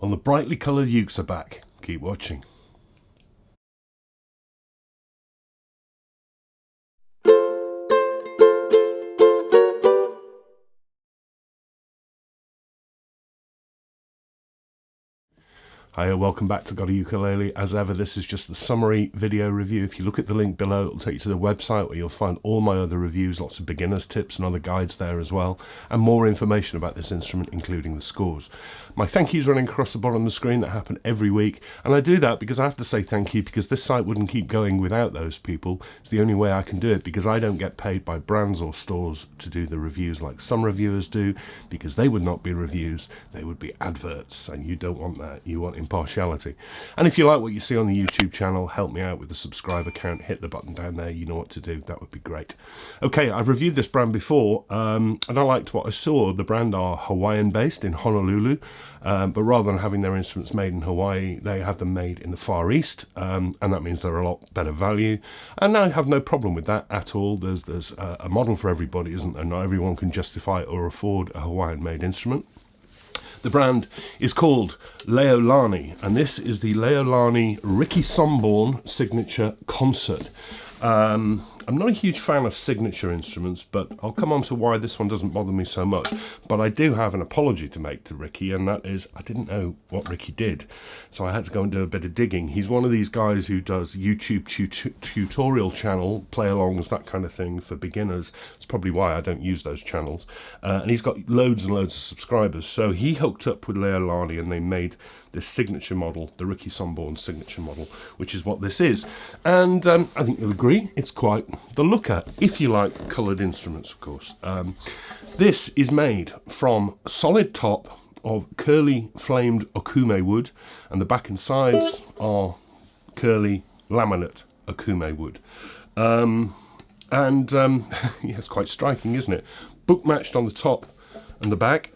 on the brightly coloured ukes are back. Keep watching. Hi, welcome back to GotAUkulele. As ever, this is just the summary video review. If you look at the link below, it'll take you to the website where you'll find all my other reviews, lots of beginners tips and other guides there as well, and more information about this instrument, including the scores. My thank yous running across the bottom of the screen that happen every week, and I do that because I have to say thank you because this site wouldn't keep going without those people. It's the only way I can do it because I don't get paid by brands or stores to do the reviews like some reviewers do, because they would not be reviews, they would be adverts, and you don't want that. You want impartiality. And if you like what you see on the YouTube channel, help me out with the subscriber count. Hit the button down there. You know what to do. That would be great. Okay, I've reviewed this brand before, and I liked what I saw. The brand are Hawaiian based in Honolulu, but rather than having their instruments made in Hawaii, they have them made in the Far East, and that means they're a lot better value. And I have no problem with that at all. There's a model for everybody, isn't there? Not everyone can justify or afford a Hawaiian made instrument. The brand is called Leolani, and this is the Leolani Ricky Somborn Signature Concert. I'm not a huge fan of signature instruments, but I'll come on to why this one doesn't bother me so much. But I do have an apology to make to Ricky, and that is I didn't know what Ricky did, so I had to go and do a bit of digging. He's one of these guys who does YouTube tutorial channel, play-alongs, that kind of thing for beginners. It's probably why I don't use those channels. And he's got loads and loads of subscribers, so he hooked up with Leolani and they made this signature model, the Ricky Somborn signature model, which is what this is. And I think you'll agree, it's quite the looker, if you like coloured instruments, of course. This is made from solid top of curly flamed okume wood, and the back and sides are curly laminate okume wood. Yeah, it's quite striking, isn't it? Book matched on the top and the back,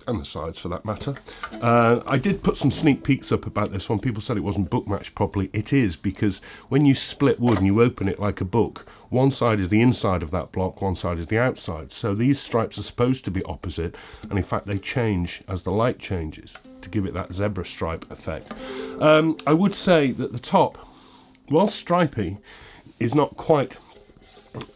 and the sides for that matter. I did put some sneak peeks up about this one. People said it wasn't book matched properly. It is, because when you split wood and you open it like a book, one side is the inside of that block, one side is the outside. So these stripes are supposed to be opposite, and in fact they change as the light changes to give it that zebra stripe effect. I would say that the top, while stripy, is not quite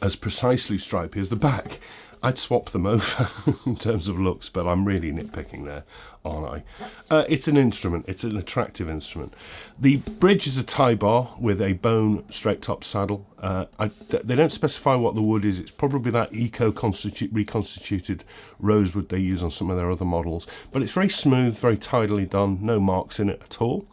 as precisely stripy as the back. I'd swap them over in terms of looks, but I'm really nitpicking there, aren't I? It's an instrument. It's an attractive instrument. The bridge is a tie bar with a bone straight top saddle. They don't specify what the wood is. It's probably that reconstituted rosewood they use on some of their other models, but it's very smooth, very tidily done, no marks in it at all.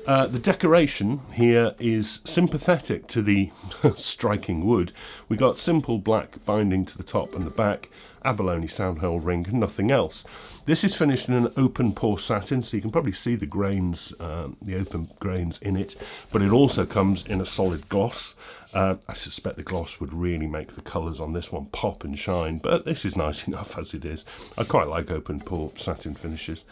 The decoration here is sympathetic to the striking wood. We got simple black binding to the top and the back, abalone soundhole ring, and nothing else. This is finished in an open pore satin, so you can probably see the grains, the open grains in it, but it also comes in a solid gloss. I suspect the gloss would really make the colours on this one pop and shine, but this is nice enough as it is. I quite like open pore satin finishes.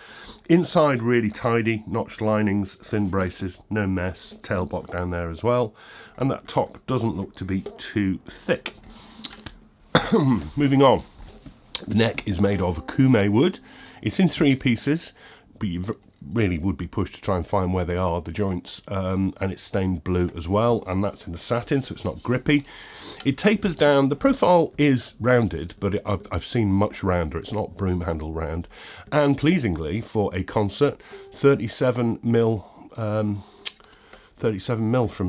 Inside really tidy, notched linings, thin braces, no mess, tail block down there as well, and that top doesn't look to be too thick. Moving on. The neck is made of kume wood. It's in 3 pieces, but you really would be pushed to try and find where they are, the joints, and it's stained blue as well, and that's in a satin, so it's not grippy. It tapers down. The profile is rounded, but I've seen much rounder. It's not broom handle round. And pleasingly, for a concert, 37mm from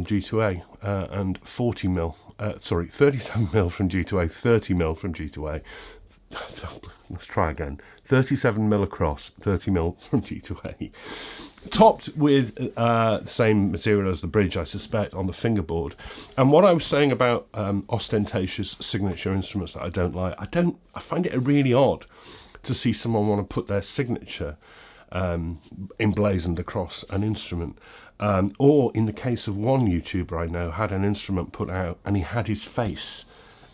G2A and 40mm. 37mm from G2A, 30mm from G2A. Let's try again. 37mm across, 30mm from G2A. Topped with the same material as the bridge, I suspect, on the fingerboard. And what I was saying about ostentatious signature instruments that I don't like, I find it really odd to see someone want to put their signature emblazoned across an instrument. Or in the case of one YouTuber I know, had an instrument put out and he had his face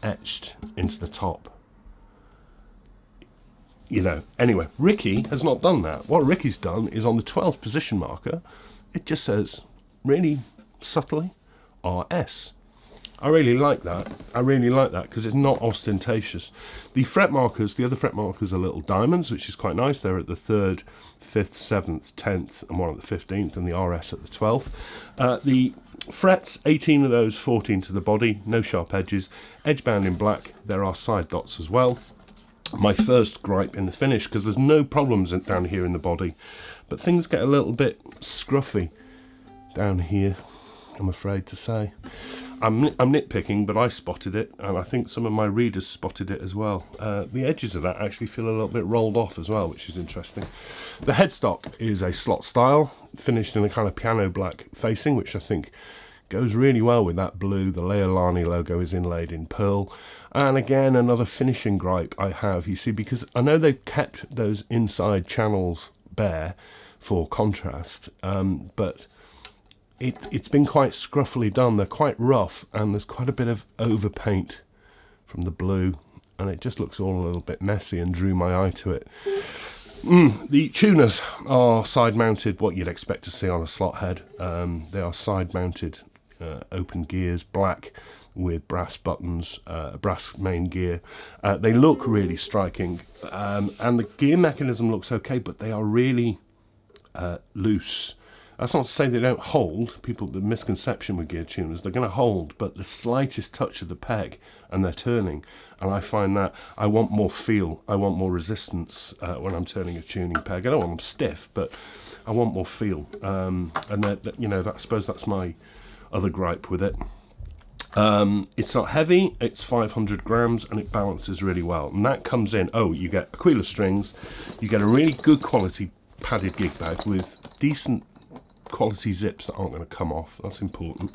etched into the top. You know, anyway, Ricky has not done that. What Ricky's done is on the 12th position marker, it just says, really subtly, RS. I really like that. I really like that because it's not ostentatious. The fret markers, the other fret markers are little diamonds, which is quite nice. They're at the 3rd, 5th, 7th, 10th, and one at the 15th, and the RS at the 12th. The frets, 18 of those, 14 to the body, no sharp edges, edge bound in black. There are side dots as well. My first gripe in the finish, because there's no problems down here in the body, but things get a little bit scruffy down here, I'm afraid to say. I'm nitpicking, but I spotted it, and I think some of my readers spotted it as well. The edges of that actually feel a little bit rolled off as well, which is interesting. The headstock is a slot style, finished in a kind of piano black facing, which I think goes really well with that blue. The Leolani logo is inlaid in pearl. And again, another finishing gripe I have, you see, because I know they've kept those inside channels bare for contrast, but it's been quite scruffily done. They're quite rough, and there's quite a bit of overpaint from the blue, and it just looks all a little bit messy and drew my eye to it. The tuners are side-mounted, what you'd expect to see on a slot head. They are side-mounted open gears, black, with brass buttons, brass main gear. They look really striking, and the gear mechanism looks okay, but they are really loose. That's not to say they don't hold. The misconception with gear tuners, they're going to hold, but the slightest touch of the peg and they're turning, and I find that I want more feel, I want more resistance when I'm turning a tuning peg. I don't want them stiff, but I want more feel, and I suppose that's my other gripe with it. It's not heavy, it's 500 grams, and it balances really well. And that comes in, you get Aquila strings, you get a really good quality padded gig bag with decent quality zips that aren't going to come off. That's important.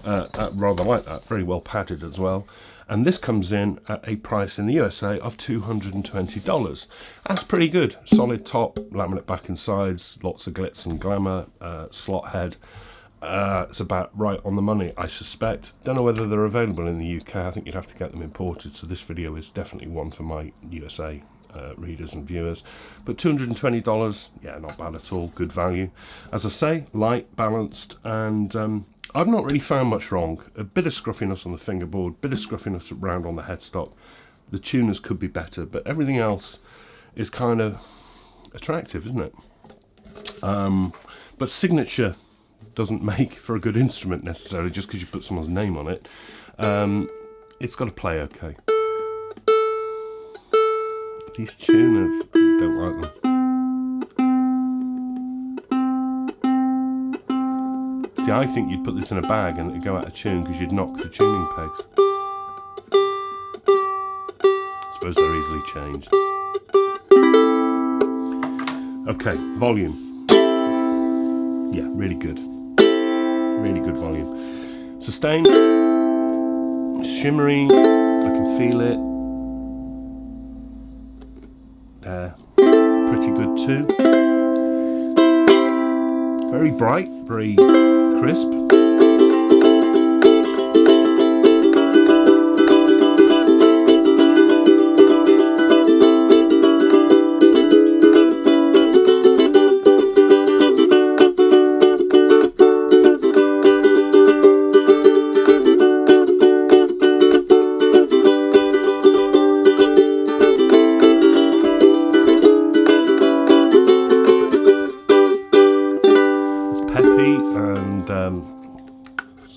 I rather like that, very well padded as well. And this comes in at a price in the USA of $220. That's pretty good. Solid top, laminate back and sides, lots of glitz and glamour, slot head. It's about right on the money, I suspect. Don't know whether they're available in the UK. I think you'd have to get them imported, so this video is definitely one for my USA readers and viewers. But $220, yeah, not bad at all. Good value. As I say, light, balanced, and I've not really found much wrong. A bit of scruffiness on the fingerboard, bit of scruffiness around on the headstock. The tuners could be better, but everything else is kind of attractive, isn't it? But signature doesn't make for a good instrument necessarily just because you put someone's name on it. It's got to play okay. These tuners, don't like them. See, I think you'd put this in a bag and it'd go out of tune because you'd knock the tuning pegs. I suppose they're easily changed. Okay, volume. Yeah, really good. Really good volume. Sustain. Shimmery. I can feel it. Pretty good too. Very bright, very crisp.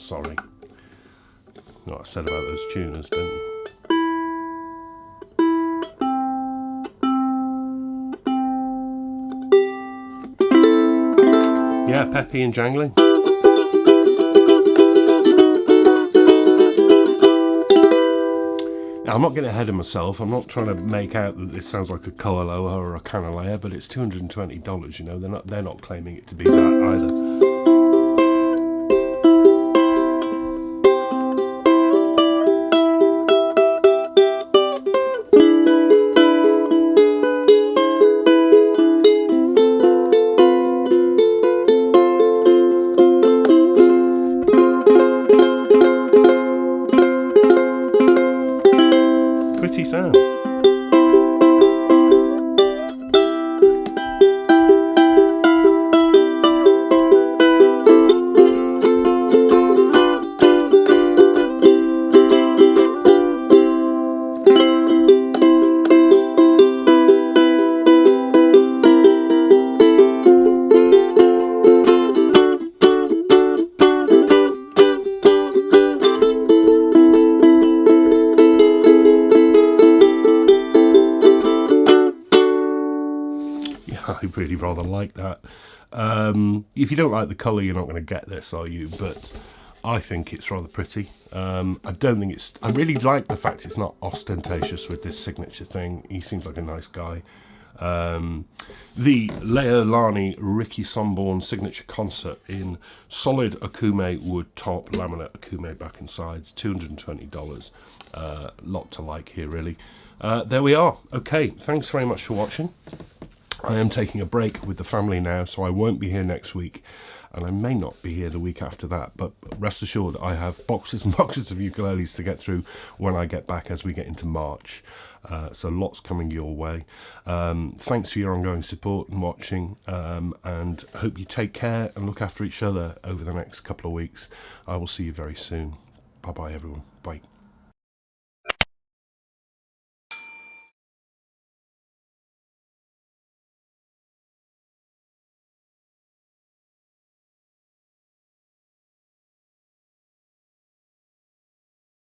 Sorry, you know what I said about those tuners, don't you? Yeah, peppy and jangly. Now, I'm not getting ahead of myself. I'm not trying to make out that this sounds like a Koaloha or a Canalea, but it's $220. You know, they're not claiming it to be that either. Pretty sound. rather like that. If you don't like the colour, you're not going to get this, are you? But I think it's rather pretty. I don't think it's... I really like the fact it's not ostentatious with this signature thing. He seems like a nice guy. The Leolani Ricky Somborn signature concert in solid Akume wood top, laminate Akume back and sides, $220. Lot to like here, really. There we are. Okay, thanks very much for watching. I am taking a break with the family now, so I won't be here next week, and I may not be here the week after that, but rest assured I have boxes and boxes of ukuleles to get through when I get back as we get into March. So lots coming your way. Thanks for your ongoing support and watching, and I hope you take care and look after each other over the next couple of weeks. I will see you very soon. Bye bye everyone. Bye.